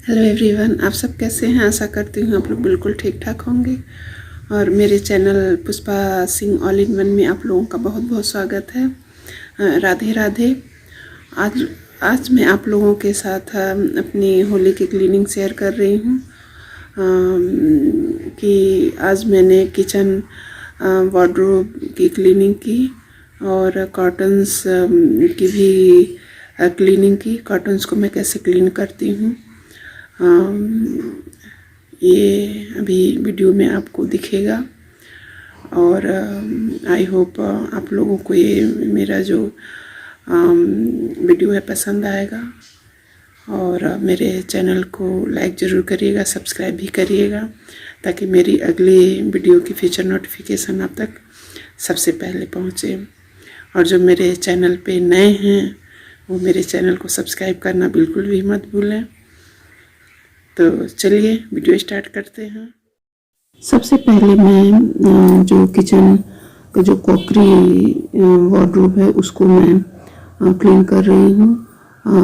Hello everyone, आप सब कैसे हैं। आशा करती हूँ आप लोग बिल्कुल ठीक ठाक होंगे। और मेरे channel Pushpa Singh all in one में आप लोगों का बहुत बहुत स्वागत है। राधे राधे। आज मैं आप लोगों के साथ अपनी होली की क्लीनिंग शेयर कर रही हूँ कि आज मैंने किचन वार्डरोब की क्लीनिंग की और कॉटन्स की भी क्लीनिंग की। कॉटन्स को मैं कैसे क्लीन करती हूँ ये अभी वीडियो में आपको दिखेगा और आई होप आप लोगों को ये मेरा जो वीडियो है पसंद आएगा। और मेरे चैनल को लाइक ज़रूर करिएगा, सब्सक्राइब भी करिएगा ताकि मेरी अगली वीडियो की फीचर नोटिफिकेशन आप तक सबसे पहले पहुँचे। और जो मेरे चैनल पे नए हैं वो मेरे चैनल को सब्सक्राइब करना बिल्कुल भी मत भूलें। तो चलिए वीडियो स्टार्ट करते हैं। सबसे पहले मैं जो किचन का जो क्रॉकरी वार्डरोब है उसको मैं क्लीन कर रही हूँ।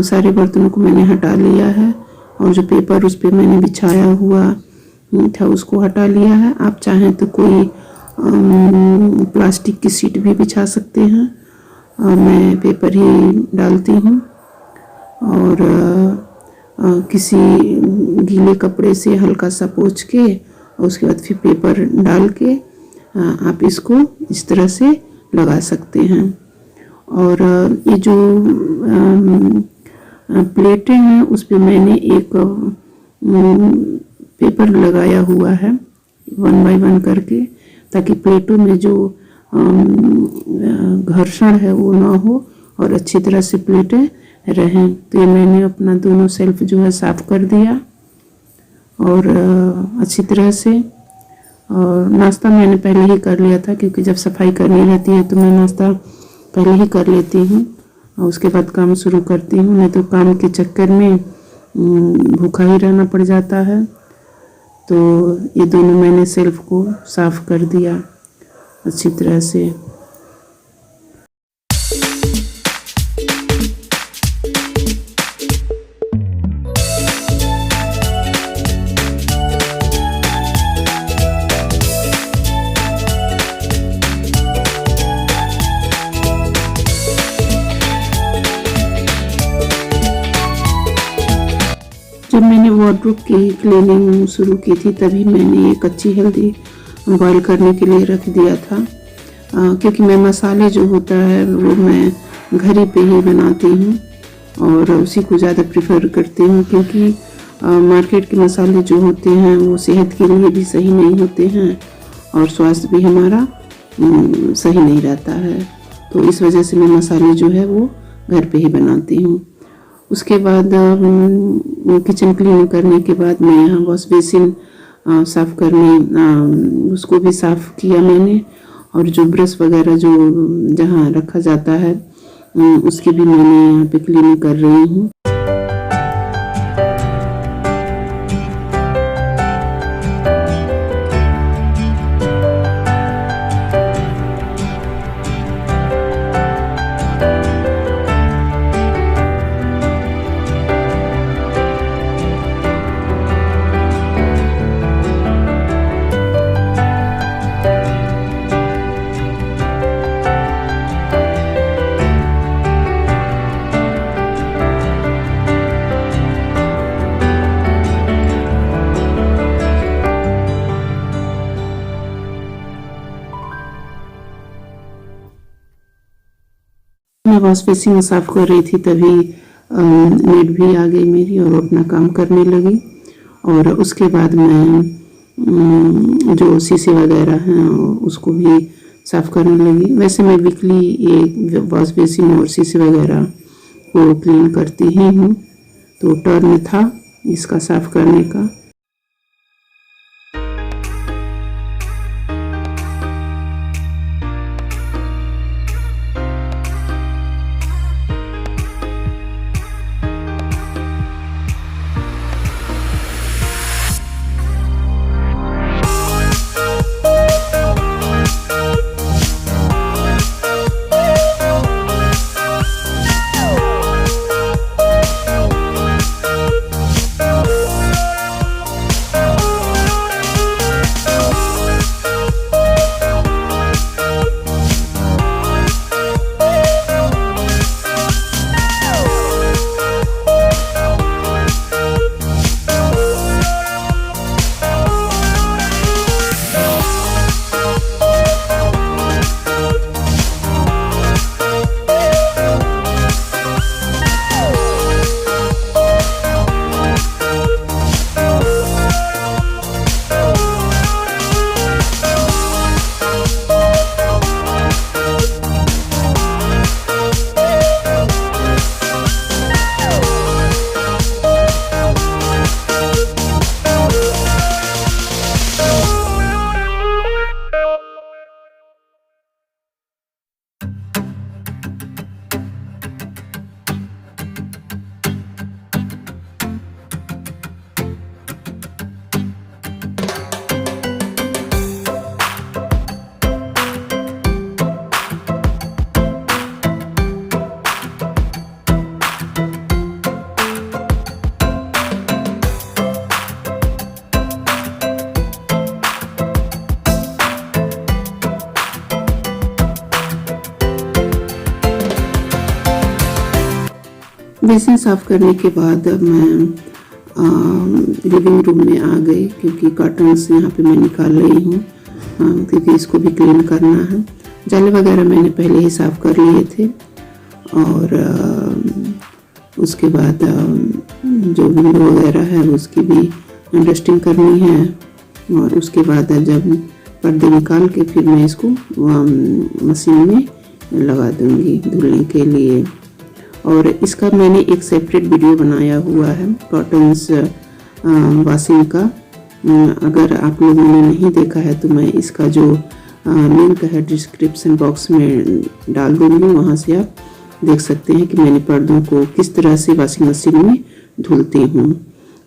सारे बर्तनों को मैंने हटा लिया है और जो पेपर उस पर मैंने बिछाया हुआ था उसको हटा लिया है। आप चाहें तो कोई प्लास्टिक की शीट भी बिछा सकते हैं। मैं पेपर ही डालती हूँ और किसी गीले कपड़े से हल्का सा पोंछ के और उसके बाद फिर पेपर डाल के आप इसको इस तरह से लगा सकते हैं। और ये जो प्लेटें हैं उस पे मैंने एक पेपर लगाया हुआ है 1 बाय 1 करके, ताकि प्लेटों में जो घर्षण है वो ना हो और अच्छी तरह से प्लेटें रहें। तो ये मैंने अपना दोनों सेल्फ जो है साफ़ कर दिया और अच्छी तरह से। और नाश्ता मैंने पहले ही कर लिया था क्योंकि जब सफाई करनी रहती है तो मैं नाश्ता पहले ही कर लेती हूँ और उसके बाद काम शुरू करती हूँ। नहीं तो काम के चक्कर में भूखा ही रहना पड़ जाता है। तो ये दोनों मैंने सेल्फ को साफ़ कर दिया अच्छी तरह से। जब मैंने वार्डरोब की क्लीनिंग शुरू की थी तभी मैंने एक कच्ची हल्दी बॉईल करने के लिए रख दिया था क्योंकि मैं मसाले जो होता है वो मैं घर ही पे ही बनाती हूँ और उसी को ज़्यादा प्रेफर करती हूँ क्योंकि मार्केट के मसाले जो होते हैं वो सेहत के लिए भी सही नहीं होते हैं और स्वास्थ्य भी हमारा सही नहीं रहता है। तो इस वजह से मैं मसाले जो है वो घर पे ही बनाती हूँ। उसके बाद किचन क्लीन करने के बाद मैं यहाँ वॉश बेसिन साफ़ करने उसको भी साफ़ किया मैंने। और जो ब्रश वगैरह जो जहाँ रखा जाता है उसकी भी मैंने यहाँ पे क्लीनिंग कर रही हूँ। मैं वॉश बेसिन साफ़ कर रही थी तभी मेड भी आ गई मेरी और अपना काम करने लगी। और उसके बाद मैं जो शीशे वगैरह हैं उसको भी साफ़ करने लगी। वैसे मैं वीकली ये वॉश बेसिन और शीशे वगैरह को क्लीन करती ही हूँ, तो टर्न था इसका साफ़ करने का। बेसिन साफ़ करने के बाद मैं लिविंग रूम में आ गई, क्योंकि कर्टन्स यहाँ पे मैं निकाल रही हूँ, क्योंकि इसको भी क्लीन करना है। जाले वगैरह मैंने पहले ही साफ़ कर लिए थे, और उसके बाद जो विंडो वगैरह है उसकी भी डस्टिंग करनी है, और उसके बाद जब पर्दे निकाल के फिर मैं इसको मशीन में लगा दूँगी धुलने के लिए। और इसका मैंने एक सेपरेट वीडियो बनाया हुआ है कॉटन्स वॉशिंग का। अगर आप लोगों ने नहीं देखा है तो मैं इसका जो लिंक है डिस्क्रिप्शन बॉक्स में डाल दूँगी, वहाँ से आप देख सकते हैं कि मैंने पर्दों को किस तरह से वॉशिंग मशीन में धुलती हूँ।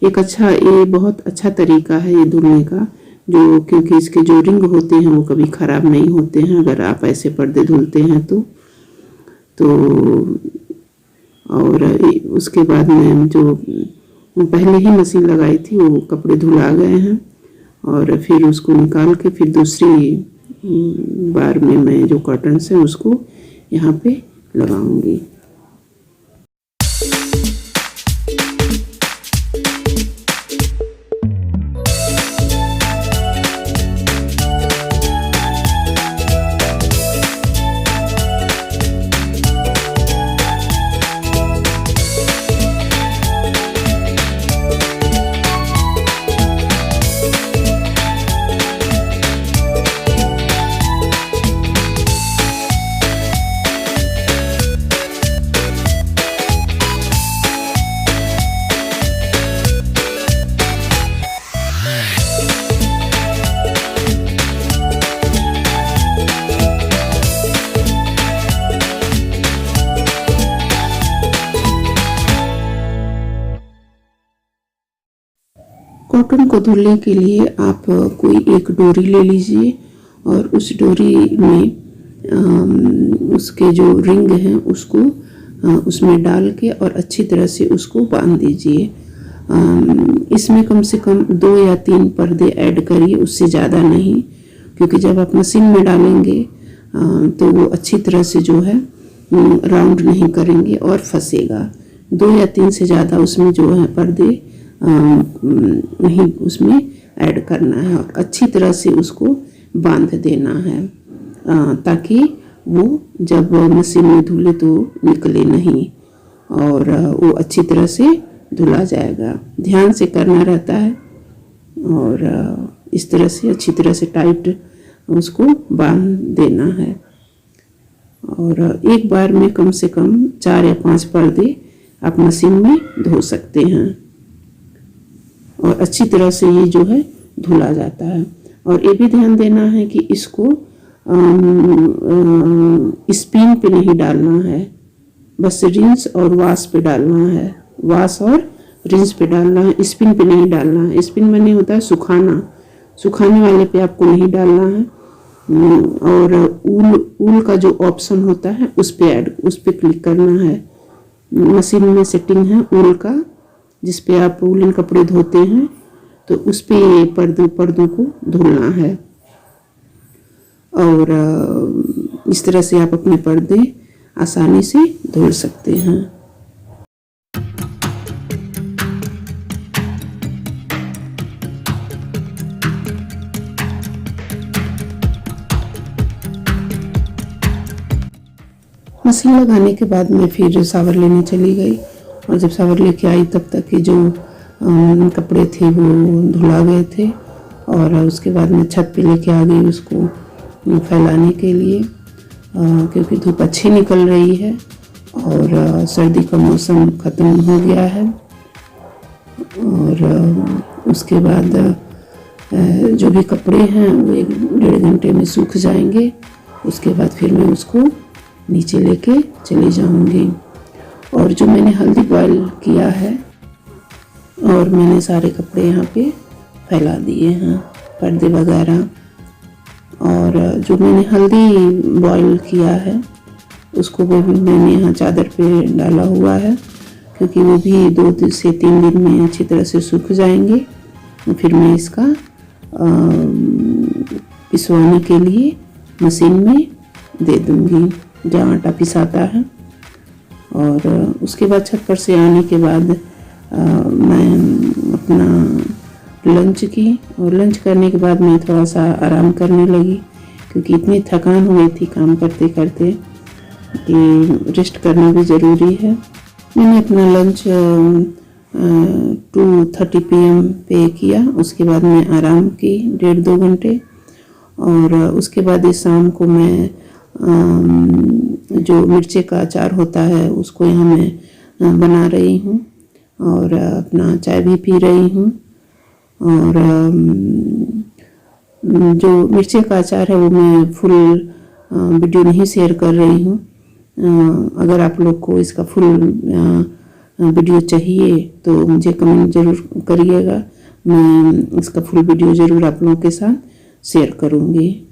ये बहुत अच्छा तरीका है ये धुलने का, क्योंकि इसके जो रिंग होते हैं वो कभी ख़राब नहीं होते हैं अगर आप ऐसे पर्दे धुलते हैं तो। और उसके बाद मैं जो पहले ही मशीन लगाई थी वो कपड़े धुला गए हैं, और फिर उसको निकाल के फिर दूसरी बार में मैं जो कॉटन्स है उसको यहाँ पे लगाऊंगी। कॉटन को धुलने के लिए आप कोई एक डोरी ले लीजिए, और उस डोरी में उसके जो रिंग हैं उसको उसमें डाल के और अच्छी तरह से उसको बांध दीजिए। इसमें कम से कम 2 या 3 पर्दे ऐड करिए, उससे ज़्यादा नहीं, क्योंकि जब आप मशीन में डालेंगे तो वो अच्छी तरह से जो है राउंड नहीं करेंगे और फंसेगा। 2 या 3 से ज़्यादा उसमें जो है पर्दे नहीं उसमें ऐड करना है, और अच्छी तरह से उसको बांध देना है, ताकि वो जब मशीन में धुले तो निकले नहीं, और वो अच्छी तरह से धुला जाएगा। ध्यान से करना रहता है, और इस तरह से अच्छी तरह से टाइट उसको बांध देना है। और एक बार में कम से कम 4 या 5 पर्दे आप मशीन में धो सकते हैं, और अच्छी तरह से ये जो है धुला जाता है। और ये भी ध्यान देना है कि इसको स्पिन पे नहीं डालना है, बस रिंस और वॉश पे डालना है। वॉश और रिंस पे डालना है, स्पिन पे नहीं डालना है। स्पिन में नहीं होता है सुखाना, सुखाने वाले पे आपको नहीं डालना है। और ऊल का जो ऑप्शन होता है उस पे क्लिक करना है। मशीन में सेटिंग है ऊल का, जिस पे आप वूलन कपड़े धोते हैं, तो उस पे पर्दों को धुलना है। और इस तरह से आप अपने पर्दे आसानी से धुल सकते हैं। मशीन लगाने के बाद मैं फिर शावर लेने चली गई, और जब शावर लेके आई तब तक के जो कपड़े थे वो धुला गए थे। और उसके बाद मैं छत पे लेके आ गई उसको फैलाने के लिए, क्योंकि धूप अच्छी निकल रही है और सर्दी का मौसम ख़त्म हो गया है। और उसके बाद जो भी कपड़े हैं वो 1-1.5 घंटे में सूख जाएंगे। उसके बाद फिर मैं उसको नीचे लेके चली जाऊंगी। और जो मैंने हल्दी बॉयल किया है, और मैंने सारे कपड़े यहाँ पे फैला दिए हैं, पर्दे वगैरह। और जो मैंने हल्दी बॉयल किया है उसको वो भी मैंने यहाँ चादर पे डाला हुआ है, क्योंकि वो भी 2 से 3 दिन में अच्छी तरह से सूख जाएंगे। फिर मैं इसका पिसवाने के लिए मशीन में दे दूँगी, जहाँ आटा पिसाता है और उसके बाद छत पर से आने के बाद मैं अपना लंच की, और लंच करने के बाद मैं थोड़ा सा आराम करने लगी, क्योंकि इतनी थकान हुई थी काम करते करते कि रेस्ट करना भी ज़रूरी है। मैंने अपना लंच 2:30 PM पे किया। उसके बाद मैं आराम की 1.5-2 घंटे, और उसके बाद इस शाम को मैं जो मिर्चे का अचार होता है उसको यहाँ मैं बना रही हूँ, और अपना चाय भी पी रही हूँ। और जो मिर्ची का अचार है वो मैं फुल वीडियो नहीं शेयर कर रही हूँ। अगर आप लोग को इसका फुल वीडियो चाहिए तो मुझे कमेंट ज़रूर करिएगा, मैं इसका फुल वीडियो ज़रूर आप लोगों के साथ शेयर करूँगी।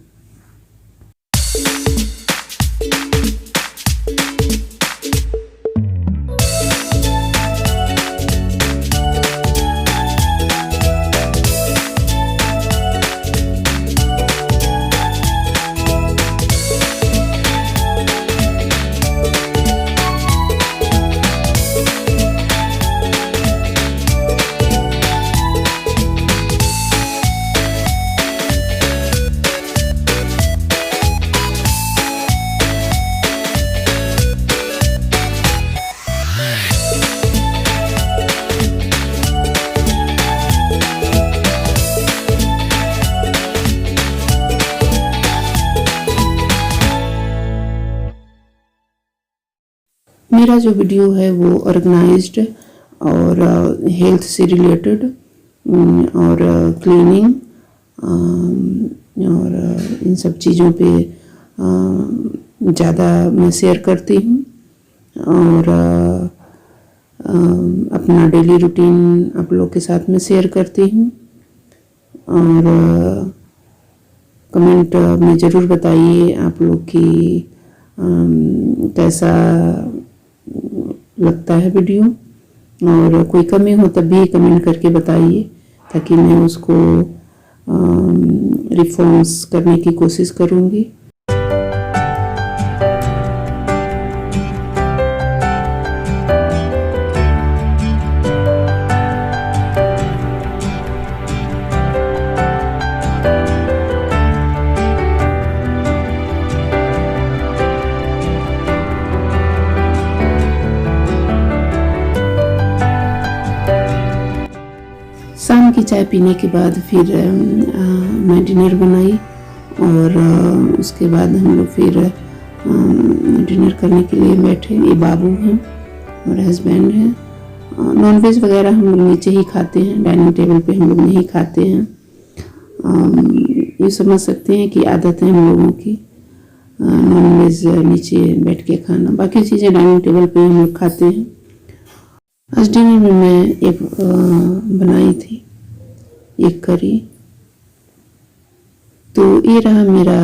मेरा जो वीडियो है वो ऑर्गेनाइज्ड और हेल्थ से रिलेटेड और क्लीनिंग और इन सब चीज़ों पे ज़्यादा मैं शेयर करती हूँ, और अपना डेली रूटीन आप लोग के साथ में शेयर करती हूँ। और कमेंट में ज़रूर बताइए आप लोग की कैसा लगता है वीडियो, और कोई कमी हो तब भी कमेंट करके बताइए, ताकि मैं उसको रिफॉर्म्स करने की कोशिश करूँगी। शाम की चाय पीने के बाद फिर मैं डिनर बनाई, और उसके बाद हम लोग फिर डिनर करने के लिए बैठे। ये बाबू हैं और हस्बैंड हैं। नॉनवेज वगैरह हम लोग नीचे ही खाते हैं, डाइनिंग टेबल पे हम लोग नहीं खाते हैं। ये समझ सकते हैं कि आदत है हम लोगों की नॉनवेज नीचे बैठ के खाना, बाकी चीज़ें डाइनिंग टेबल पे हम लोग खाते हैं। आज डिनर में मैं एक बनाई थी एक करी। तो ये रहा मेरा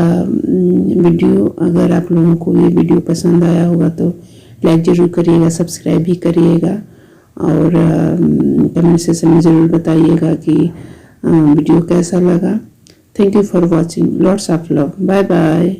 वीडियो। अगर आप लोगों को ये वीडियो पसंद आया होगा तो लाइक ज़रूर करिएगा, सब्सक्राइब भी करिएगा, और कमेंट सेक्शन में ज़रूर बताइएगा कि वीडियो कैसा लगा। Thank you for watching. Lots of love. Bye bye.